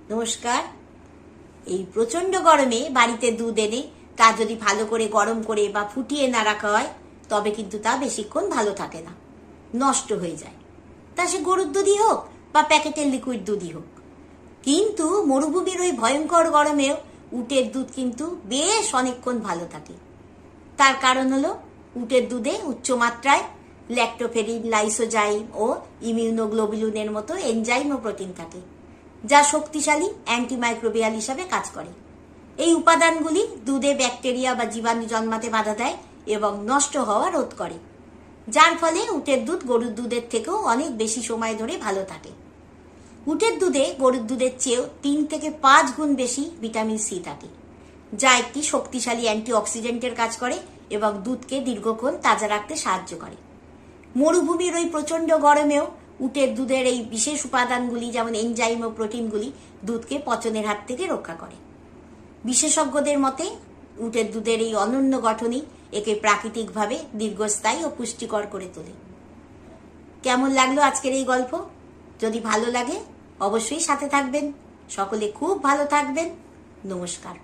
নমস্কার। এই প্রচন্ড গরমে বাড়িতে দুধ এনে তা যদি ভালো করে গরম করে বা ফুটিয়ে না রাখা হয় তবে কিন্তু তা বেশিক্ষণ ভালো থাকে না, নষ্ট হয়ে যায়। তা সে গরুর দুধই হোক বা প্যাকেটের লিকুইড দুধই হোক। কিন্তু মরুভূমির ওই ভয়ঙ্কর গরমেও উটের দুধ কিন্তু বেশ অনেকক্ষণ ভালো থাকে। তার কারণ হলো উটের দুধে উচ্চমাত্রায় ল্যাক্টোফেরিন, লাইসোজাইম ও ইমিউনোগ্লোবুলিনের মতো এনজাইম ও প্রোটিন থাকে, যা শক্তিশালী অ্যান্টিমাইক্রোবিয়াল হিসাবে কাজ করে। এই উপাদানগুলি দুধে ব্যাকটেরিয়া বা জীবাণু জন্মাতে বাধা দেয় এবং নষ্ট হওয়া রোধ করে, যার ফলে উটের দুধ গরুর দুধের থেকেও অনেক বেশি সময় ধরে ভালো থাকে। উটের দুধে গরুর দুধের চেয়েও 3 থেকে 5 গুণ বেশি ভিটামিন সি থাকে, যা একটি শক্তিশালী অ্যান্টিঅক্সিডেন্টের কাজ করে এবং দুধকে দীর্ঘক্ষণ তাজা রাখতে সাহায্য করে। মরুভূমির ওই প্রচন্ড গরমেও উটের দুধের এই বিশেষ উপাদানগুলি যেমন এনজাইম ও প্রোটিনগুলি দুধকে পচনের হাত থেকে রক্ষা করে। বিশেষজ্ঞদের মতে উটের দুধের এই অনন্য গঠনই একে প্রাকৃতিকভাবে দীর্ঘস্থায়ী ও পুষ্টিকর করে তোলে। কেমন লাগলো আজকের এই গল্প? যদি ভালো লাগে অবশ্যই সাথে থাকবেন। সকলে খুব ভালো থাকবেন। নমস্কার।